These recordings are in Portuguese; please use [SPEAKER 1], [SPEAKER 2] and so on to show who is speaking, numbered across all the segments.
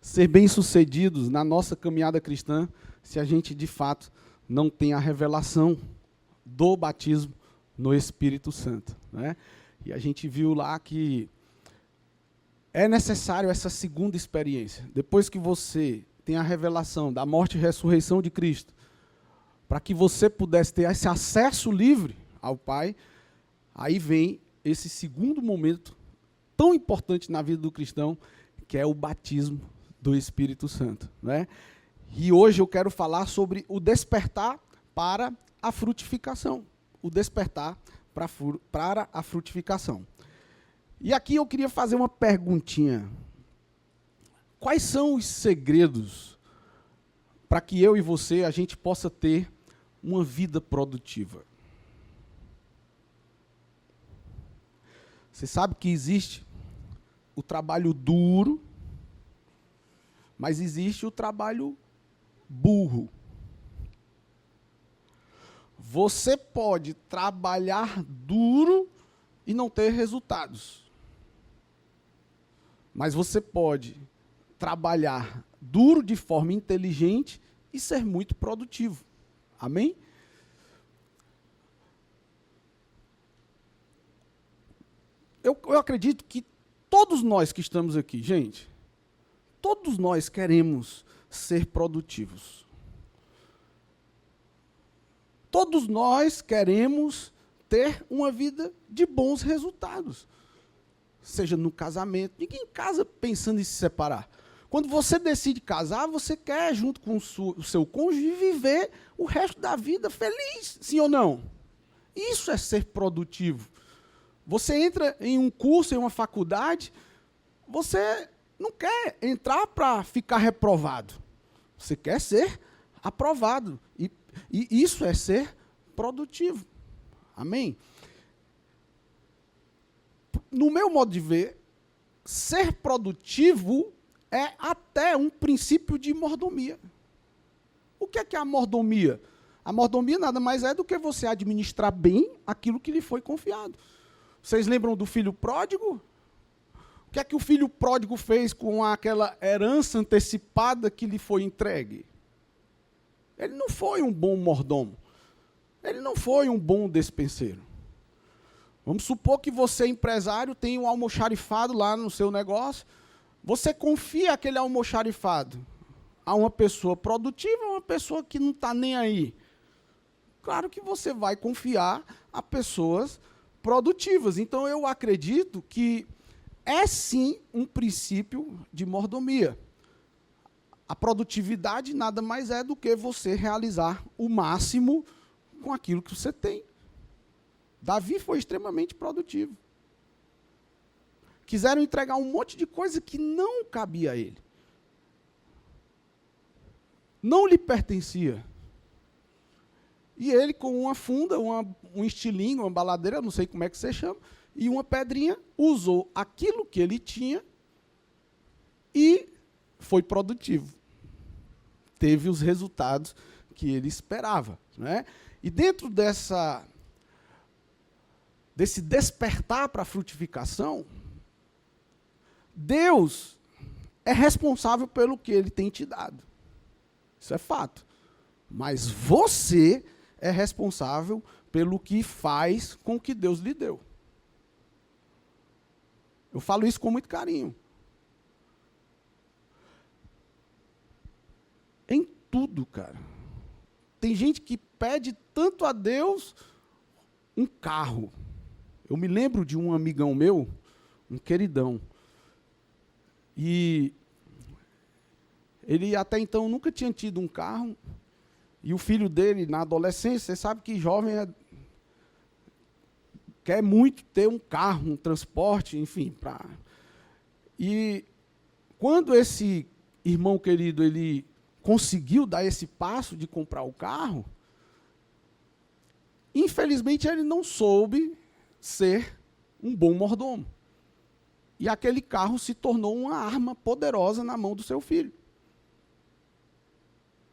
[SPEAKER 1] ser bem-sucedidos na nossa caminhada cristã se a gente, de fato, não tem a revelação do batismo no Espírito Santo, né? E a gente viu lá que é necessário essa segunda experiência. Depois que você tem a revelação da morte e ressurreição de Cristo, para que você pudesse ter esse acesso livre ao Pai, aí vem esse segundo momento tão importante na vida do cristão, que é o batismo do Espírito Santo, né? E hoje eu quero falar sobre o despertar para a frutificação. O despertar para a frutificação. E aqui eu queria fazer uma perguntinha. Quais são os segredos para que eu e você, a gente possa ter uma vida produtiva? Você sabe que existe o trabalho duro, mas existe o trabalho burro. Você pode trabalhar duro e não ter resultados. Mas você pode trabalhar duro de forma inteligente e ser muito produtivo. Amém? Eu acredito que todos nós que estamos aqui, gente, todos nós queremos ser produtivos. Todos nós queremos ter uma vida de bons resultados. Seja no casamento, ninguém casa pensando em se separar. Quando você decide casar, você quer, junto com o seu cônjuge, viver o resto da vida feliz, sim ou não? Isso é ser produtivo. Você entra em um curso, em uma faculdade, você não quer entrar para ficar reprovado. Você quer ser aprovado. E isso é ser produtivo. Amém? No meu modo de ver, ser produtivo é até um princípio de mordomia. O que é a mordomia? A mordomia nada mais é do que você administrar bem aquilo que lhe foi confiado. Vocês lembram do filho pródigo? O que é que o filho pródigo fez com aquela herança antecipada que lhe foi entregue? Ele não foi um bom mordomo. Ele não foi um bom despenseiro. Vamos supor que você, empresário, tem um almoxarifado lá no seu negócio. Você confia aquele almoxarifado a uma pessoa produtiva ou uma pessoa que não está nem aí? Claro que você vai confiar a pessoas produtivas. Então, eu acredito que é sim um princípio de mordomia. A produtividade nada mais é do que você realizar o máximo com aquilo que você tem. Davi foi extremamente produtivo. Quiseram entregar um monte de coisa que não cabia a ele. Não lhe pertencia. E ele, com uma funda, um estilingue, uma baladeira, não sei como é que você chama, e uma pedrinha, usou aquilo que ele tinha e foi produtivo. Teve os resultados que ele esperava, né? E dentro desse despertar para a frutificação, Deus é responsável pelo que Ele tem te dado. Isso é fato. Mas você é responsável pelo que faz com o que Deus lhe deu. Eu falo isso com muito carinho. Em tudo, cara. Tem gente que pede tanto a Deus um carro. Eu me lembro de um amigão meu, um queridão, e ele até então nunca tinha tido um carro, e o filho dele, na adolescência, você sabe que jovem quer muito ter um carro, um transporte, enfim. E quando esse irmão querido ele conseguiu dar esse passo de comprar o carro, infelizmente ele não soube ser um bom mordomo. E aquele carro se tornou uma arma poderosa na mão do seu filho.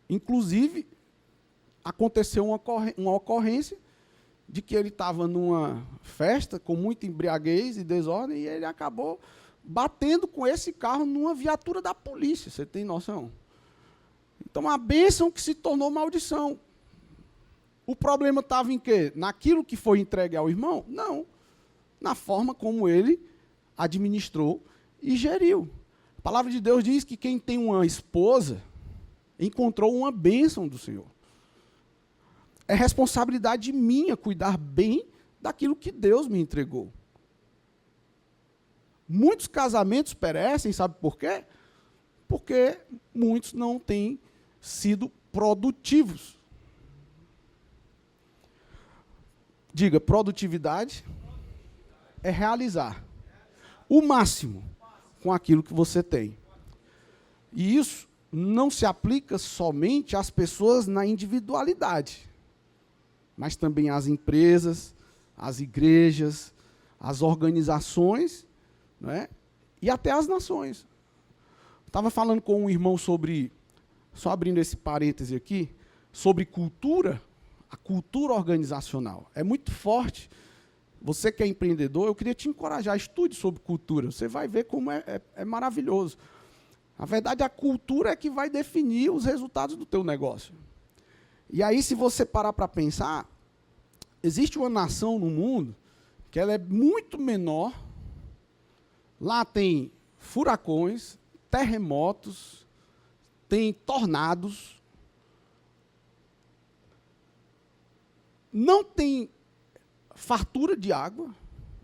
[SPEAKER 1] Inclusive, aconteceu uma ocorrência de que ele estava numa festa com muita embriaguez e desordem, e ele acabou batendo com esse carro numa viatura da polícia, você tem noção? Então, a bênção que se tornou maldição. O problema estava em quê? Naquilo que foi entregue ao irmão? Não. Na forma como ele administrou e geriu. A palavra de Deus diz que quem tem uma esposa encontrou uma bênção do Senhor. É responsabilidade minha cuidar bem daquilo que Deus me entregou. Muitos casamentos perecem, sabe por quê? Porque muitos não têm sido produtivos. Diga, produtividade é realizar o máximo com aquilo que você tem. E isso não se aplica somente às pessoas na individualidade, mas também às empresas, às igrejas, às organizações, né? E até às nações. Estava falando com um irmão sobre, só abrindo esse parêntese aqui, sobre cultura, a cultura organizacional. É muito forte. Você que é empreendedor, eu queria te encorajar, estude sobre cultura. Você vai ver como é maravilhoso. Na verdade, a cultura é que vai definir os resultados do teu negócio. E aí, se você parar para pensar, existe uma nação no mundo que ela é muito menor. Lá tem furacões, terremotos, tem tornados. Não tem fartura de água.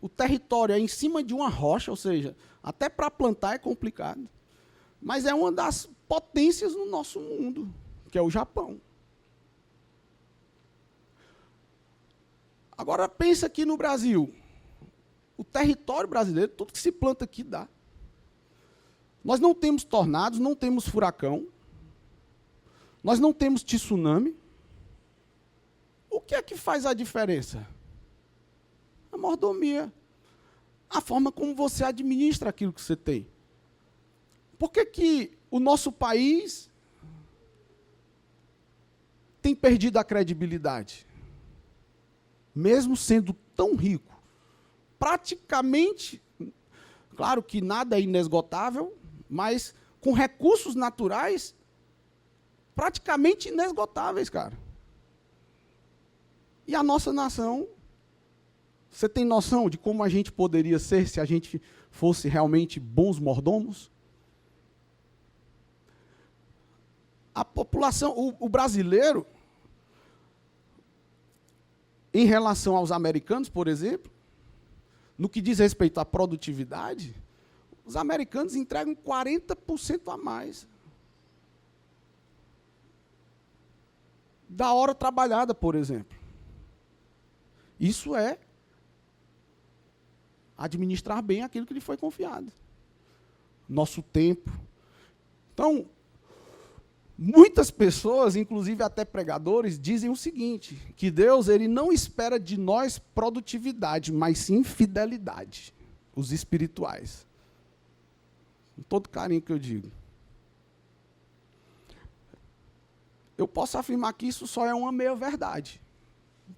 [SPEAKER 1] O território é em cima de uma rocha, ou seja, até para plantar é complicado. Mas é uma das potências no nosso mundo, que é o Japão. Agora pensa aqui no Brasil. O território brasileiro, tudo que se planta aqui dá. Nós não temos tornados, não temos furacão. Nós não temos tsunami. O que é que faz a diferença? A mordomia. A forma como você administra aquilo que você tem. Por que que o nosso país tem perdido a credibilidade? Mesmo sendo tão rico. Praticamente, claro que nada é inesgotável, mas com recursos naturais praticamente inesgotáveis, cara. E a nossa nação, você tem noção de como a gente poderia ser se a gente fosse realmente bons mordomos? A população, o brasileiro, em relação aos americanos, por exemplo, no que diz respeito à produtividade, os americanos entregam 40% a mais da hora trabalhada, por exemplo. Isso é administrar bem aquilo que lhe foi confiado. Nosso tempo. Então, muitas pessoas, inclusive até pregadores, dizem o seguinte, que Deus ele não espera de nós produtividade, mas sim fidelidade, os espirituais. Com todo carinho que eu digo. Eu posso afirmar que isso só é uma meia-verdade.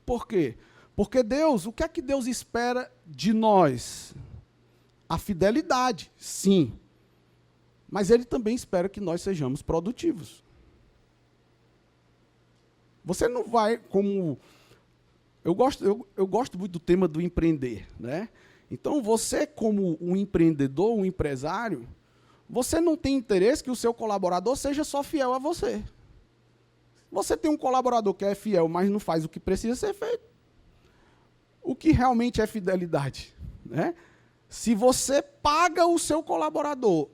[SPEAKER 1] Por quê? Porque Deus, o que é que Deus espera de nós? A fidelidade, sim. Mas Ele também espera que nós sejamos produtivos. Você não vai, como... Eu gosto muito do tema do empreender, né? Então, você como um empreendedor, um empresário, você não tem interesse que o seu colaborador seja só fiel a você. Você tem um colaborador que é fiel, mas não faz o que precisa ser feito. O que realmente é fidelidade? Né? Se você paga o seu colaborador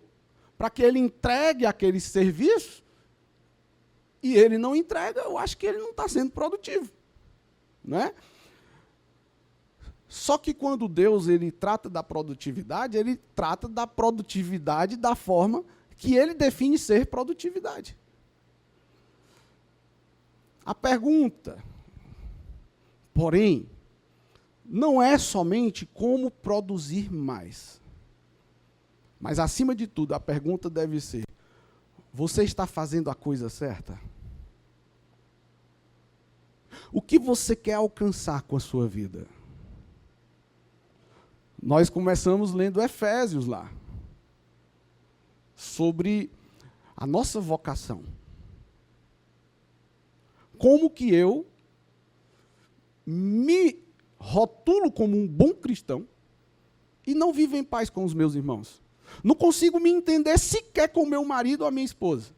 [SPEAKER 1] para que ele entregue aquele serviço, e ele não entrega, eu acho que ele não está sendo produtivo. Né? Só que quando Deus ele trata da produtividade, ele trata da produtividade da forma que ele define ser produtividade. A pergunta, porém, não é somente como produzir mais. Mas, acima de tudo, a pergunta deve ser, você está fazendo a coisa certa? O que você quer alcançar com a sua vida? Nós começamos lendo Efésios lá. sobre a nossa vocação. Como que eu me rotulo como um bom cristão e não vivo em paz com os meus irmãos? Não consigo me entender sequer com meu marido ou a minha esposa.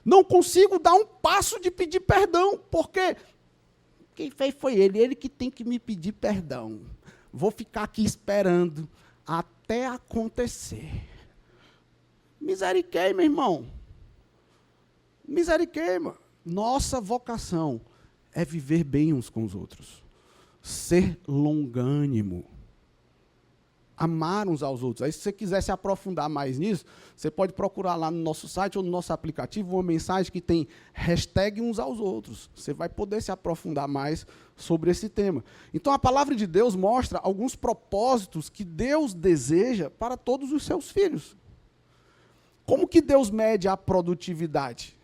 [SPEAKER 1] Não consigo dar um passo de pedir perdão, porque quem fez foi ele que tem que me pedir perdão. Vou ficar aqui esperando até acontecer. Misericórdia, meu irmão. Misericórdia. Nossa vocação é viver bem uns com os outros. Ser longânimo. Amar uns aos outros. Aí, se você quiser se aprofundar mais nisso, você pode procurar lá no nosso site ou no nosso aplicativo uma mensagem que tem hashtag uns aos outros. Você vai poder se aprofundar mais sobre esse tema. Então, a palavra de Deus mostra alguns propósitos que Deus deseja para todos os seus filhos. Como que Deus mede a produtividade?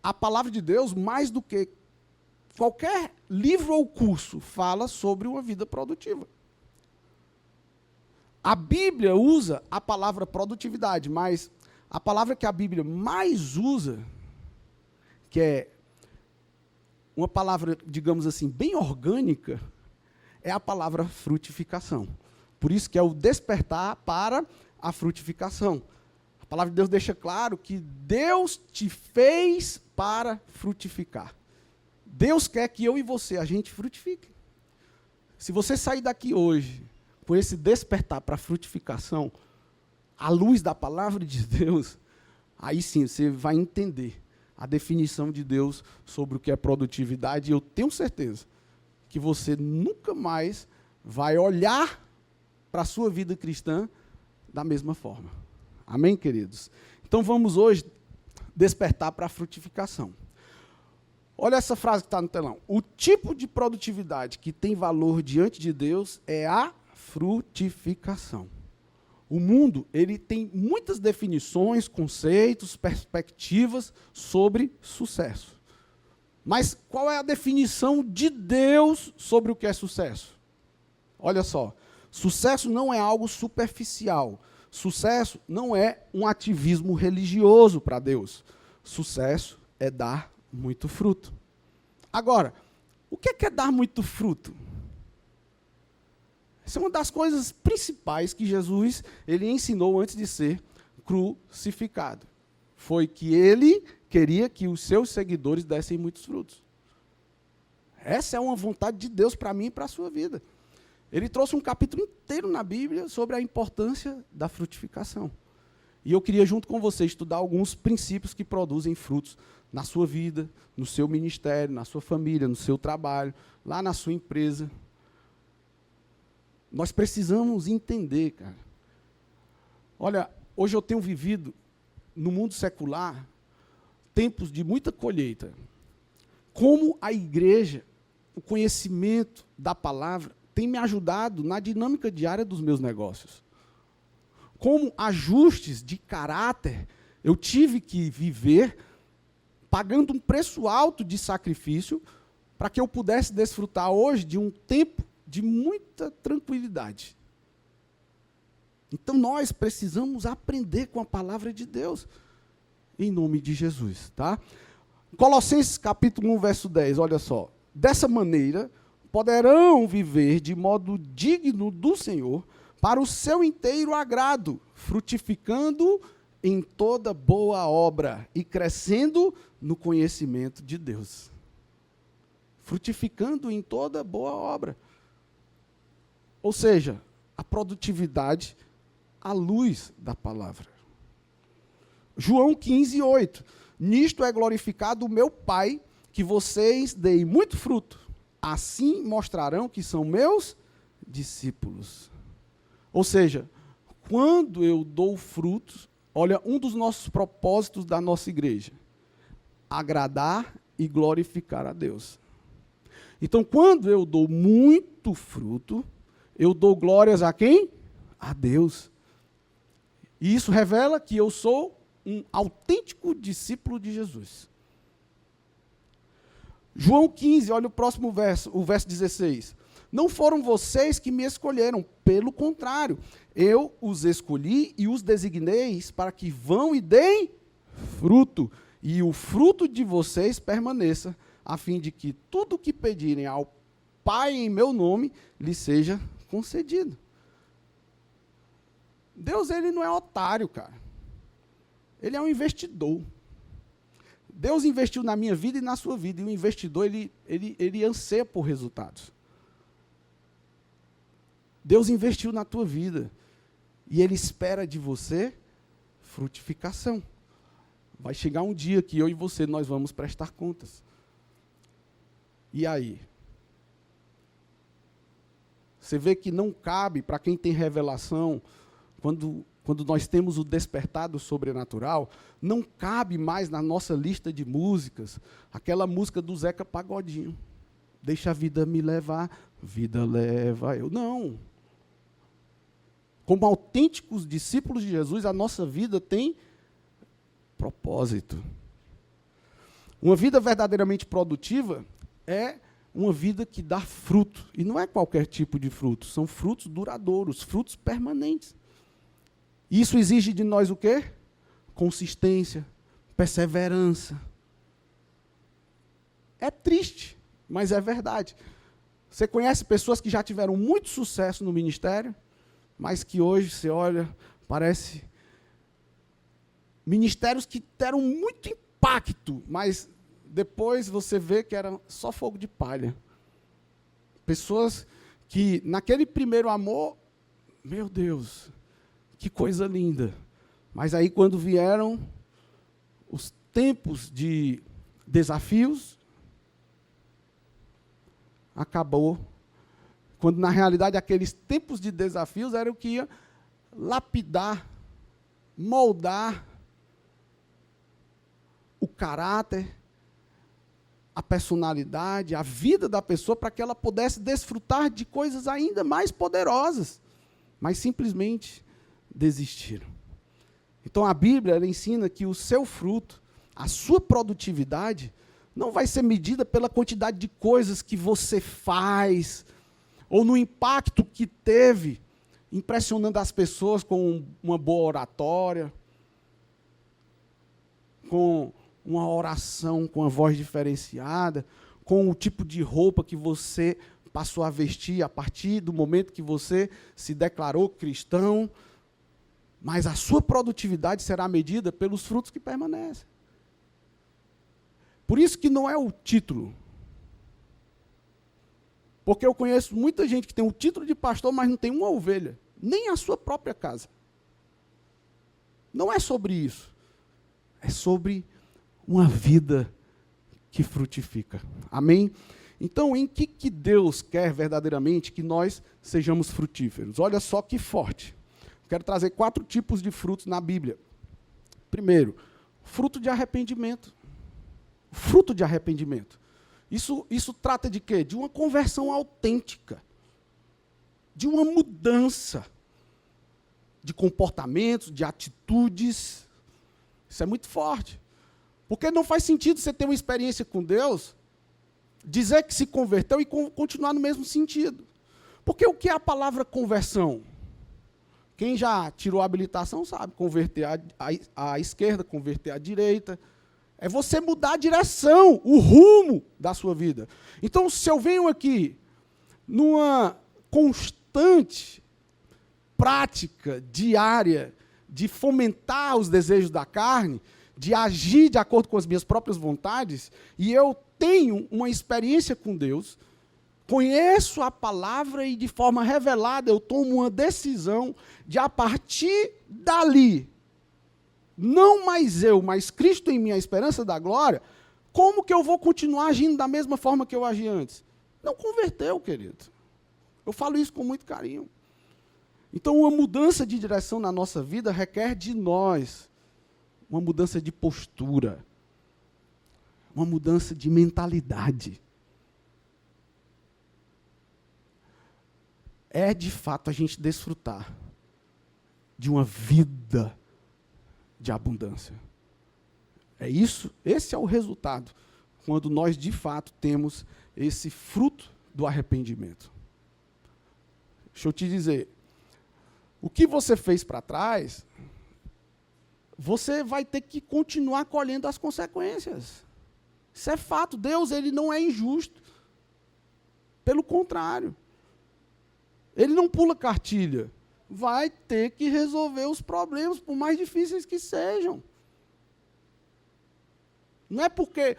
[SPEAKER 1] A palavra de Deus, mais do que qualquer livro ou curso, fala sobre uma vida produtiva. A Bíblia usa a palavra produtividade, mas a palavra que a Bíblia mais usa, que é uma palavra, digamos assim, bem orgânica, é a palavra frutificação. Por isso que é o despertar para a frutificação. A palavra de Deus deixa claro que Deus te fez para frutificar. Deus quer que eu e você, a gente frutifique. Se você sair daqui hoje por esse despertar para a frutificação, à luz da palavra de Deus, aí sim você vai entender a definição de Deus sobre o que é produtividade, e eu tenho certeza que você nunca mais vai olhar para a sua vida cristã da mesma forma. Amém, queridos? Então vamos hoje despertar para a frutificação. Olha essa frase que está no telão. O tipo de produtividade que tem valor diante de Deus é a frutificação. O mundo, ele tem muitas definições, conceitos, perspectivas sobre sucesso. Mas qual é a definição de Deus sobre o que é sucesso? Olha só, sucesso não é algo superficial. Sucesso não é um ativismo religioso para Deus. Sucesso é dar muito fruto. Agora, o que é dar muito fruto? Essa é uma das coisas principais que Jesus ele ensinou antes de ser crucificado. Foi que ele queria que os seus seguidores dessem muitos frutos. Essa é uma vontade de Deus para mim e para a sua vida. Ele trouxe um capítulo inteiro na Bíblia sobre a importância da frutificação. E eu queria, junto com você, estudar alguns princípios que produzem frutos na sua vida, no seu ministério, na sua família, no seu trabalho, lá na sua empresa. Nós precisamos entender, cara. Olha, hoje eu tenho vivido, no mundo secular, tempos de muita colheita. Como a igreja, o conhecimento da palavra, tem me ajudado na dinâmica diária dos meus negócios. Como ajustes de caráter, eu tive que viver pagando um preço alto de sacrifício para que eu pudesse desfrutar hoje de um tempo de muita tranquilidade. Então nós precisamos aprender com a palavra de Deus, em nome de Jesus, tá? Colossenses capítulo 1, verso 10, olha só. Dessa maneira, poderão viver de modo digno do Senhor, para o seu inteiro agrado, frutificando em toda boa obra e crescendo no conhecimento de Deus. Frutificando em toda boa obra. Ou seja, a produtividade à luz da palavra. João 15, 8. Nisto é glorificado o meu Pai, que vocês deem muito fruto. Assim mostrarão que são meus discípulos. Ou seja, quando eu dou frutos, olha, um dos nossos propósitos da nossa igreja, agradar e glorificar a Deus. Então, quando eu dou muito fruto, eu dou glórias a quem? A Deus. E isso revela que eu sou um autêntico discípulo de Jesus. João 15, olha o próximo verso, o verso 16. Não foram vocês que me escolheram, pelo contrário, eu os escolhi e os designei para que vão e deem fruto, e o fruto de vocês permaneça, a fim de que tudo o que pedirem ao Pai em meu nome lhes seja concedido. Deus, ele não é otário, cara. Ele é um investidor. Deus investiu na minha vida e na sua vida, e o investidor, ele anseia por resultados. Deus investiu na tua vida, e Ele espera de você frutificação. Vai chegar um dia que eu e você, nós vamos prestar contas. E aí? Você vê que não cabe, para quem tem revelação, quando nós temos o despertar do sobrenatural, não cabe mais na nossa lista de músicas, aquela música do Zeca Pagodinho. Deixa a vida me levar, vida leva eu. Não. Como autênticos discípulos de Jesus, a nossa vida tem propósito. Uma vida verdadeiramente produtiva é uma vida que dá fruto. E não é qualquer tipo de fruto, são frutos duradouros, frutos permanentes. Isso exige de nós o quê? Consistência, perseverança. É triste, mas é verdade. Você conhece pessoas que já tiveram muito sucesso no ministério, mas que hoje, você olha, parece ministérios que deram muito impacto, mas depois você vê que era só fogo de palha. Pessoas que, naquele primeiro amor, meu Deus, que coisa linda. Mas aí, quando vieram os tempos de desafios, acabou. Quando, na realidade, aqueles tempos de desafios eram o que ia lapidar, moldar o caráter, a personalidade, a vida da pessoa, para que ela pudesse desfrutar de coisas ainda mais poderosas. Mas simplesmente desistiram. Então, a Bíblia ela ensina que o seu fruto, a sua produtividade, não vai ser medida pela quantidade de coisas que você faz, ou no impacto que teve, impressionando as pessoas com uma boa oratória, com uma oração com a voz diferenciada, com o tipo de roupa que você passou a vestir a partir do momento que você se declarou cristão, mas a sua produtividade será medida pelos frutos que permanecem. Por isso que não é o título. Porque eu conheço muita gente que tem o título de pastor, mas não tem uma ovelha, nem a sua própria casa. Não é sobre isso. É sobre uma vida que frutifica. Amém? Então, em que Deus quer verdadeiramente que nós sejamos frutíferos? Olha só que forte. Quero trazer 4 tipos de frutos na Bíblia. Primeiro, fruto de arrependimento. Fruto de arrependimento. Isso trata de quê? De uma conversão autêntica, de uma mudança de comportamentos, de atitudes. Isso é muito forte. Porque não faz sentido você ter uma experiência com Deus, dizer que se converteu e continuar no mesmo sentido. Porque o que é a palavra conversão? Quem já tirou a habilitação sabe, converter à esquerda, converter à direita. É você mudar a direção, o rumo da sua vida. Então, se eu venho aqui numa constante prática diária de fomentar os desejos da carne, de agir de acordo com as minhas próprias vontades, e eu tenho uma experiência com Deus, conheço a palavra e de forma revelada eu tomo uma decisão de, a partir dali, não mais eu, mas Cristo em mim, a esperança da glória, como que eu vou continuar agindo da mesma forma que eu agi antes? Não converteu, querido. Eu falo isso com muito carinho. Então, uma mudança de direção na nossa vida requer de nós uma mudança de postura, uma mudança de mentalidade. É, de fato, a gente desfrutar de uma vida de abundância. É isso, esse é o resultado, quando nós, de fato, temos esse fruto do arrependimento. Deixa eu te dizer, o que você fez para trás, você vai ter que continuar colhendo as consequências. Isso é fato. Deus, ele não é injusto. Pelo contrário. Ele não pula cartilha. Vai ter que resolver os problemas, por mais difíceis que sejam. Não é porque...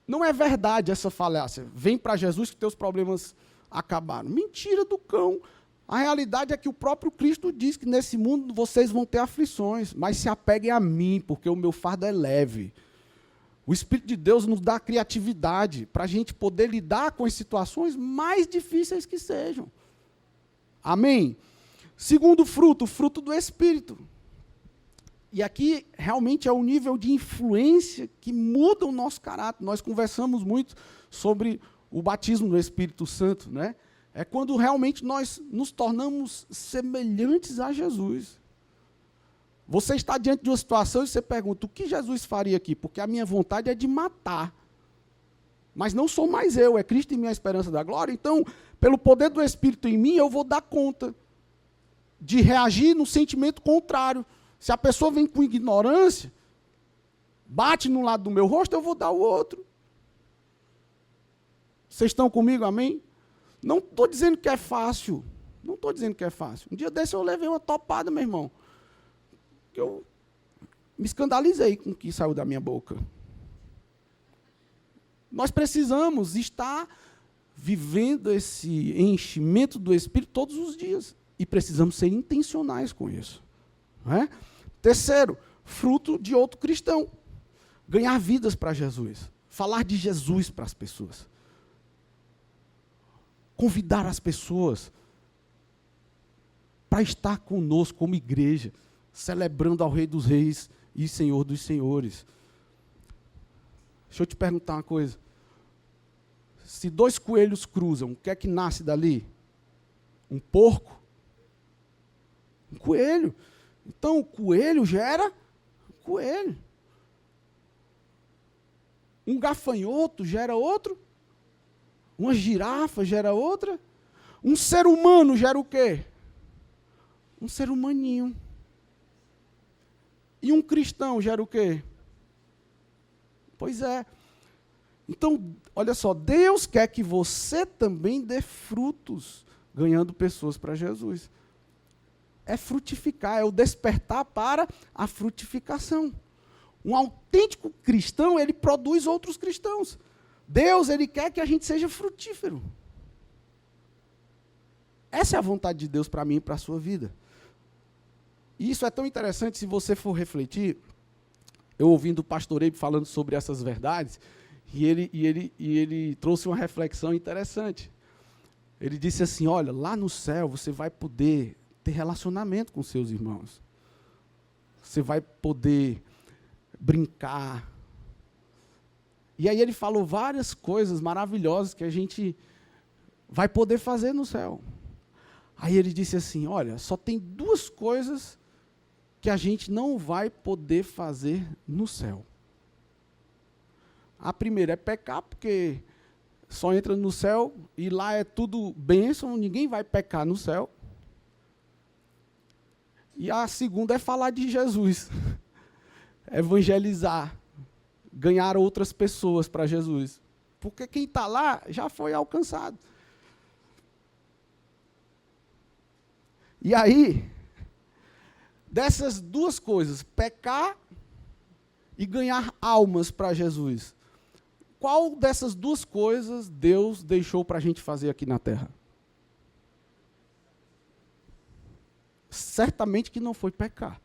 [SPEAKER 1] Não é verdade essa falácia. Vem para Jesus que teus problemas acabaram. Mentira do cão. A realidade é que o próprio Cristo diz que nesse mundo vocês vão ter aflições, mas se apeguem a mim, porque o meu fardo é leve. O Espírito de Deus nos dá criatividade para a gente poder lidar com as situações mais difíceis que sejam. Amém? Segundo fruto, o fruto do Espírito. E aqui realmente é o nível de influência que muda o nosso caráter. Nós conversamos muito sobre o batismo do Espírito Santo, né? É quando realmente nós nos tornamos semelhantes a Jesus. Você está diante de uma situação e você pergunta, o que Jesus faria aqui? Porque a minha vontade é de matar. Mas não sou mais eu, é Cristo em mim a esperança da glória. Então, pelo poder do Espírito em mim, eu vou dar conta de reagir no sentimento contrário. Se a pessoa vem com ignorância, bate no lado do meu rosto, eu vou dar o outro. Vocês estão comigo, amém? Não estou dizendo que é fácil. Não estou dizendo que é fácil. Um dia desse eu levei uma topada, meu irmão. Que eu me escandalizei com o que saiu da minha boca. Nós precisamos estar vivendo esse enchimento do Espírito todos os dias. E precisamos ser intencionais com isso. Não é? Terceiro, fruto de outro cristão. Ganhar vidas para Jesus. Falar de Jesus para as pessoas. Convidar as pessoas para estar conosco como igreja, celebrando ao Rei dos Reis e Senhor dos Senhores. Deixa eu te perguntar uma coisa. Se dois coelhos cruzam, o que é que nasce dali? Um porco? Um coelho. Então, o coelho gera coelho. Um gafanhoto gera outro. Uma girafa gera outra. Um ser humano gera o quê? Um ser humaninho. E um cristão gera o quê? Pois é. Então, olha só, Deus quer que você também dê frutos, ganhando pessoas para Jesus. É frutificar, é o despertar para a frutificação. Um autêntico cristão, ele produz outros cristãos. Deus, ele quer que a gente seja frutífero. Essa é a vontade de Deus para mim e para a sua vida. E isso é tão interessante, se você for refletir, eu ouvindo o pastor Eibe falando sobre essas verdades, e ele trouxe uma reflexão interessante. Ele disse assim, olha, lá no céu você vai poder ter relacionamento com seus irmãos. Você vai poder brincar. E aí ele falou várias coisas maravilhosas que a gente vai poder fazer no céu. Aí ele disse assim, olha, só tem duas coisas que a gente não vai poder fazer no céu. A primeira é pecar, porque só entra no céu e lá é tudo bênção, ninguém vai pecar no céu. E a segunda é falar de Jesus, evangelizar, ganhar outras pessoas para Jesus. Porque quem está lá já foi alcançado. E aí, dessas duas coisas, pecar e ganhar almas para Jesus, qual dessas duas coisas Deus deixou para a gente fazer aqui na terra? Certamente que não foi pecar.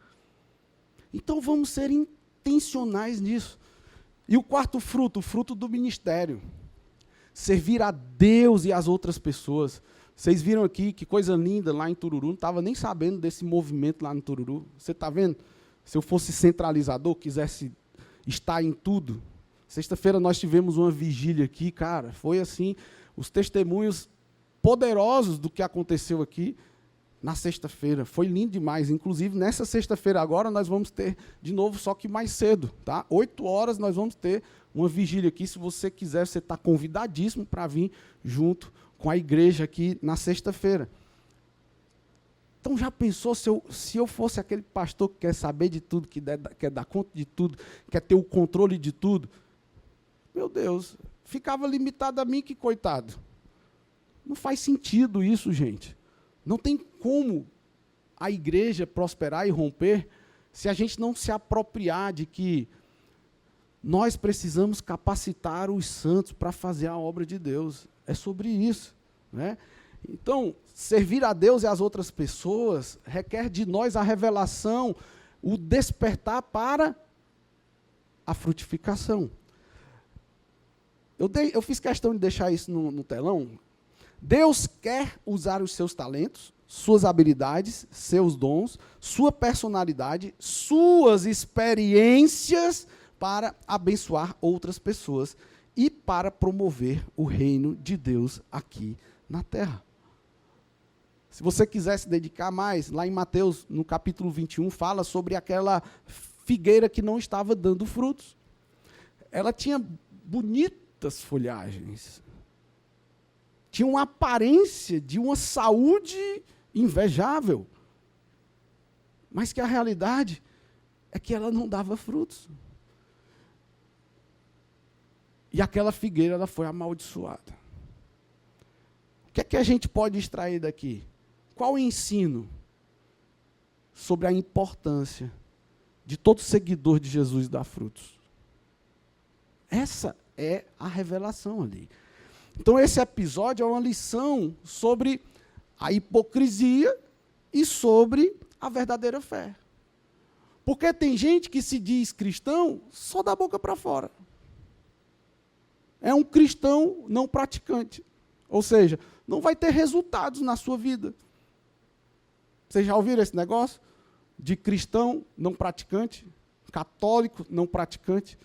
[SPEAKER 1] Então vamos ser intencionais nisso. E o quarto fruto, o fruto do ministério. Servir a Deus e às outras pessoas. Vocês viram aqui que coisa linda lá em Tururu, não estava nem sabendo desse movimento lá em Tururu. Você está vendo? Se eu fosse centralizador, quisesse estar em tudo. Sexta-feira nós tivemos uma vigília aqui, cara, foi assim, os testemunhos poderosos do que aconteceu aqui na sexta-feira. Foi lindo demais. Inclusive, nessa sexta-feira agora, nós vamos ter de novo, só que mais cedo, tá? 8 horas nós vamos ter uma vigília aqui. Se você quiser, você está convidadíssimo para vir junto com a igreja aqui na sexta-feira. Então já pensou se eu fosse aquele pastor que quer saber de tudo, que quer dar conta de tudo, quer ter o controle de tudo? Meu Deus, ficava limitado a mim, que coitado. Não faz sentido isso, gente. Não tem como a igreja prosperar e romper se a gente não se apropriar de que nós precisamos capacitar os santos para fazer a obra de Deus. É sobre isso, né? Então, servir a Deus e às outras pessoas requer de nós a revelação, o despertar para a frutificação. Eu fiz questão de deixar isso no telão. Deus quer usar os seus talentos, suas habilidades, seus dons, sua personalidade, suas experiências para abençoar outras pessoas e para promover o reino de Deus aqui na terra. Se você quiser se dedicar mais, lá em Mateus, no capítulo 21, fala sobre aquela figueira que não estava dando frutos. Ela tinha bonitas folhagens. Tinha uma aparência de uma saúde invejável. Mas que a realidade é que ela não dava frutos. E aquela figueira ela foi amaldiçoada. O que é que a gente pode extrair daqui? Qual o ensino sobre a importância de todo seguidor de Jesus dar frutos? Essa é a revelação ali. Então, esse episódio é uma lição sobre a hipocrisia e sobre a verdadeira fé. Porque tem gente que se diz cristão só da boca para fora. É um cristão não praticante. Ou seja, não vai ter resultados na sua vida. Vocês já ouviram esse negócio? De cristão não praticante, católico não praticante,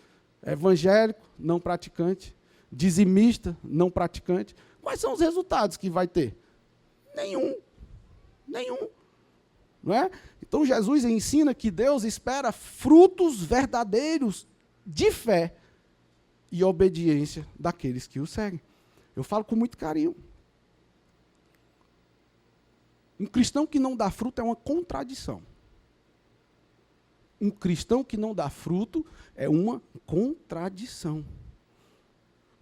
[SPEAKER 1] evangélico não praticante, dizimista não praticante. Quais são os resultados que vai ter? Nenhum. Não é? Então Jesus ensina que Deus espera frutos verdadeiros de fé e obediência daqueles que o seguem. Eu falo com muito carinho. Um cristão que não dá fruto é uma contradição. Um cristão que não dá fruto é uma contradição.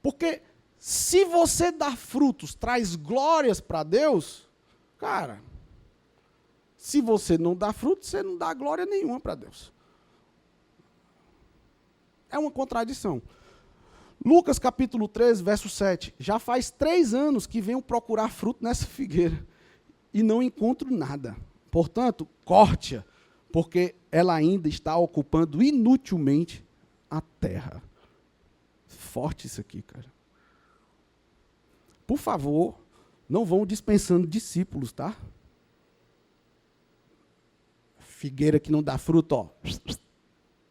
[SPEAKER 1] Porque se você dá frutos, traz glórias para Deus, cara, se você não dá fruto, você não dá glória nenhuma para Deus. É uma contradição. Lucas capítulo 13, verso 7. Já faz 3 anos que venho procurar fruto nessa figueira e não encontro nada. Portanto, corte-a, porque ela ainda está ocupando inutilmente a terra. Forte isso aqui, cara. Por favor, não vão dispensando discípulos, tá? Figueira que não dá fruto, ó,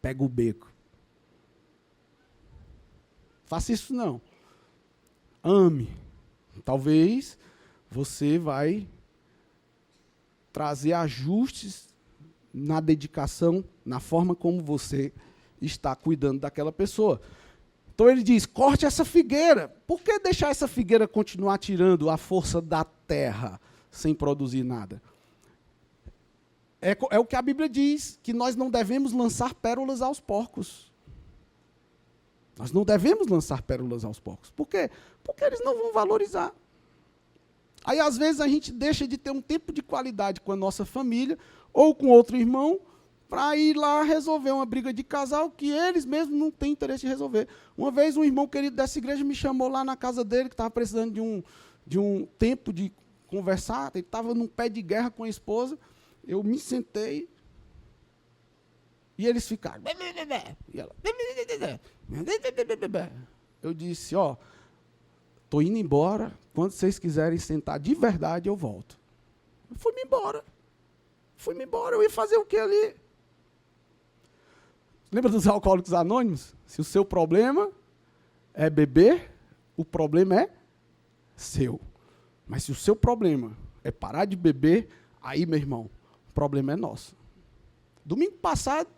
[SPEAKER 1] pega o beco. Faça isso não. Ame. Talvez você vai trazer ajustes na dedicação, na forma como você está cuidando daquela pessoa. Então ele diz, corte essa figueira. Por que deixar essa figueira continuar tirando a força da terra sem produzir nada? É o que a Bíblia diz, que nós não devemos lançar pérolas aos porcos. Nós não devemos lançar pérolas aos porcos. Por quê? Porque eles não vão valorizar. Aí, às vezes, a gente deixa de ter um tempo de qualidade com a nossa família ou com outro irmão para ir lá resolver uma briga de casal que eles mesmos não têm interesse em resolver. Uma vez, um irmão querido dessa igreja me chamou lá na casa dele, que estava precisando de um tempo de conversar. Ele estava num pé de guerra com a esposa. Eu me sentei e eles ficaram. E ela, eu disse, ó, estou indo embora. Quando vocês quiserem sentar de verdade, eu volto. Eu fui-me embora. Eu ia fazer o que ali? Lembra dos alcoólicos anônimos? Se o seu problema é beber, o problema é seu. Mas se o seu problema é parar de beber, aí, meu irmão, o problema é nosso. Domingo passado,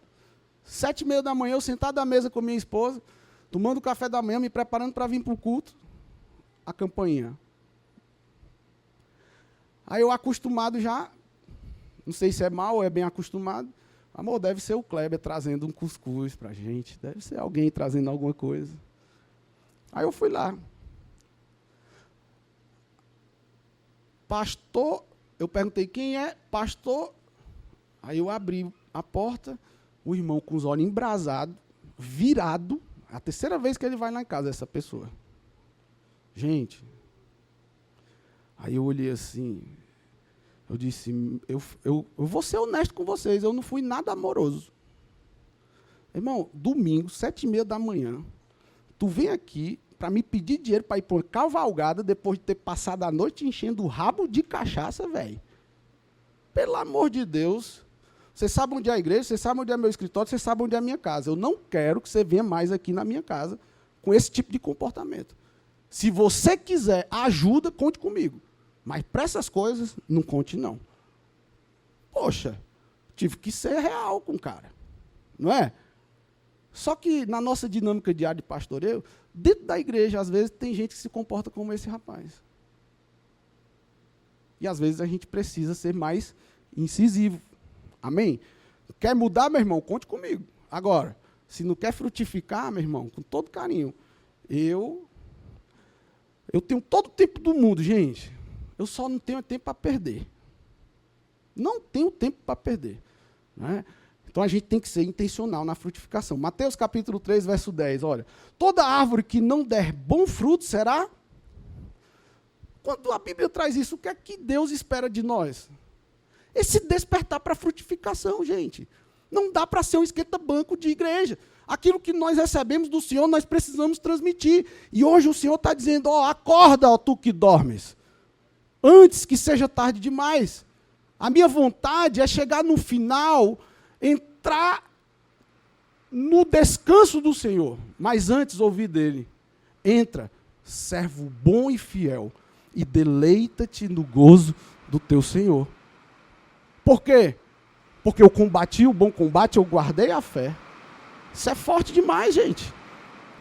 [SPEAKER 1] 7h30 da manhã, eu sentado à mesa com minha esposa, tomando café da manhã, me preparando para vir para o culto, a campainha. Aí eu acostumado já, não sei se é mal ou é bem acostumado, amor, deve ser o Kleber trazendo um cuscuz pra gente, deve ser alguém trazendo alguma coisa. Aí eu fui lá. Pastor, eu perguntei quem é, pastor. Aí eu abri a porta, o irmão com os olhos embrasados, virado, a terceira vez que ele vai lá em casa, essa pessoa. Gente, aí eu olhei assim, eu disse, eu vou ser honesto com vocês, eu não fui nada amoroso. Irmão, domingo, 7h30 da manhã, tu vem aqui para me pedir dinheiro para ir por cavalgada depois de ter passado a noite enchendo o rabo de cachaça, velho. Pelo amor de Deus. Você sabe onde é a igreja, você sabe onde é meu escritório, você sabe onde é a minha casa. Eu não quero que você venha mais aqui na minha casa com esse tipo de comportamento. Se você quiser ajuda, conte comigo. Mas para essas coisas, não conte não. Poxa, tive que ser real com o cara. Não é? Só que na nossa dinâmica diária de pastoreio, dentro da igreja, às vezes, tem gente que se comporta como esse rapaz. E às vezes a gente precisa ser mais incisivo. Amém? Quer mudar, meu irmão? Conte comigo. Agora, se não quer frutificar, meu irmão, com todo carinho, eu tenho todo o tempo do mundo, gente. Eu só não tenho tempo para perder. Não tenho tempo para perder. Né? Então a gente tem que ser intencional na frutificação. Mateus capítulo 3, verso 10, olha. Toda árvore que não der bom fruto será... Quando a Bíblia traz isso, o que é que Deus espera de nós? Esse despertar para a frutificação, gente. Não dá para ser um esquenta-banco de igreja. Aquilo que nós recebemos do Senhor, nós precisamos transmitir. E hoje o Senhor está dizendo, ó, acorda, ó, tu que dormes. Antes que seja tarde demais. A minha vontade é chegar no final, entrar no descanso do Senhor. Mas antes ouvir dele. Entra, servo bom e fiel, e deleita-te no gozo do teu Senhor. Por quê? Porque eu combati o bom combate, eu guardei a fé. Isso é forte demais, gente.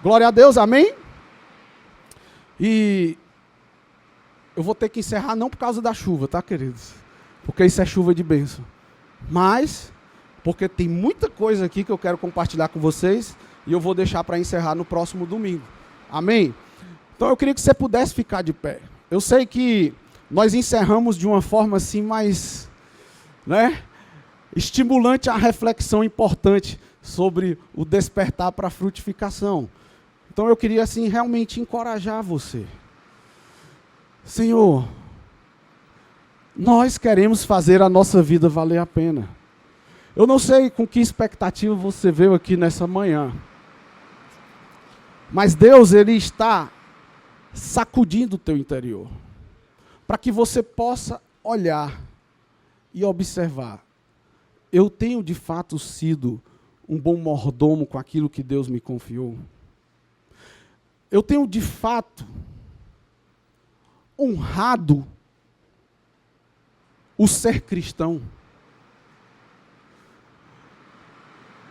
[SPEAKER 1] Glória a Deus, amém? E eu vou ter que encerrar não por causa da chuva, tá, queridos? Porque isso é chuva de bênção. Mas, porque tem muita coisa aqui que eu quero compartilhar com vocês, e eu vou deixar para encerrar no próximo domingo. Amém? Então eu queria que você pudesse ficar de pé. Eu sei que nós encerramos de uma forma assim mais, né, estimulante a reflexão importante sobre o despertar para a frutificação. Então eu queria assim realmente encorajar você. Senhor, nós queremos fazer a nossa vida valer a pena. Eu não sei com que expectativa você veio aqui nessa manhã. Mas Deus, Ele está sacudindo o teu interior, para que você possa olhar e observar. Eu tenho de fato sido um bom mordomo com aquilo que Deus me confiou? Eu tenho de fato honrado o ser cristão?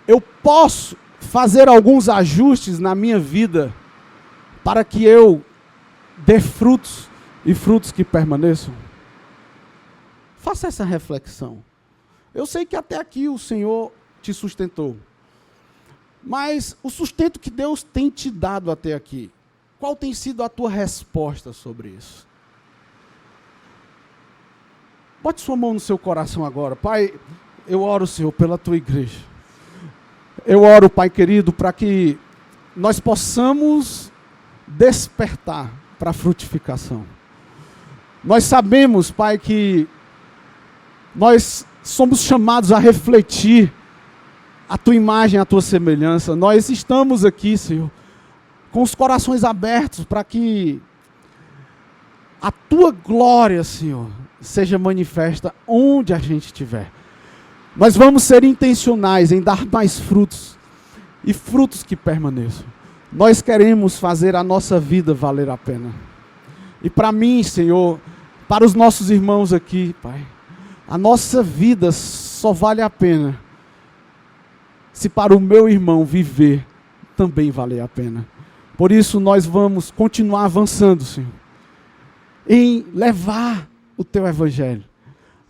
[SPEAKER 1] Eu posso fazer alguns ajustes na minha vida para que eu dê frutos e frutos que permaneçam? Faça essa reflexão. Eu sei que até aqui o Senhor te sustentou. Mas o sustento que Deus tem te dado até aqui, qual tem sido a tua resposta sobre isso? Bote sua mão no seu coração agora. Pai, eu oro, Senhor, pela tua igreja. Eu oro, Pai querido, para que nós possamos despertar para a frutificação. Nós sabemos, Pai, que nós somos chamados a refletir a tua imagem, a tua semelhança. Nós estamos aqui, Senhor, com os corações abertos para que a tua glória, Senhor, seja manifesta onde a gente estiver. Nós vamos ser intencionais em dar mais frutos e frutos que permaneçam. Nós queremos fazer a nossa vida valer a pena. E para mim, Senhor, para os nossos irmãos aqui, Pai, a nossa vida só vale a pena se para o meu irmão viver também valer a pena. Por isso nós vamos continuar avançando, Senhor, em levar o teu evangelho,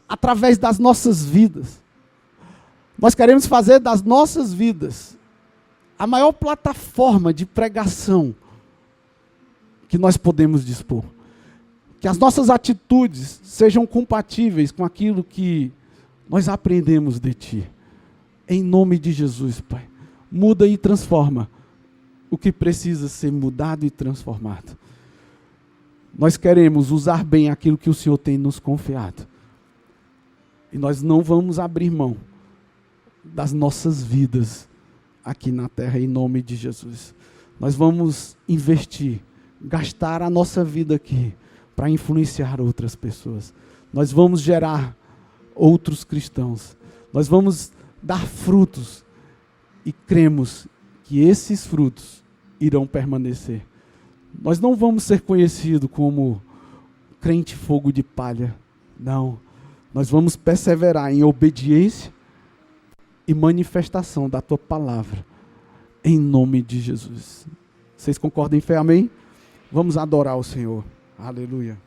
[SPEAKER 1] através das nossas vidas. Nós queremos fazer das nossas vidas a maior plataforma de pregação que nós podemos dispor. Que as nossas atitudes sejam compatíveis com aquilo que nós aprendemos de Ti. Em nome de Jesus, Pai. Muda e transforma o que precisa ser mudado e transformado. Nós queremos usar bem aquilo que o Senhor tem nos confiado. E nós não vamos abrir mão das nossas vidas aqui na terra, em nome de Jesus. Nós vamos investir, gastar a nossa vida aqui para influenciar outras pessoas. Nós vamos gerar outros cristãos. Nós vamos dar frutos e cremos que esses frutos irão permanecer. Nós não vamos ser conhecidos como crente fogo de palha. Não. Nós vamos perseverar em obediência e manifestação da Tua palavra. Em nome de Jesus. Vocês concordam em fé? Amém? Vamos adorar o Senhor. Aleluia.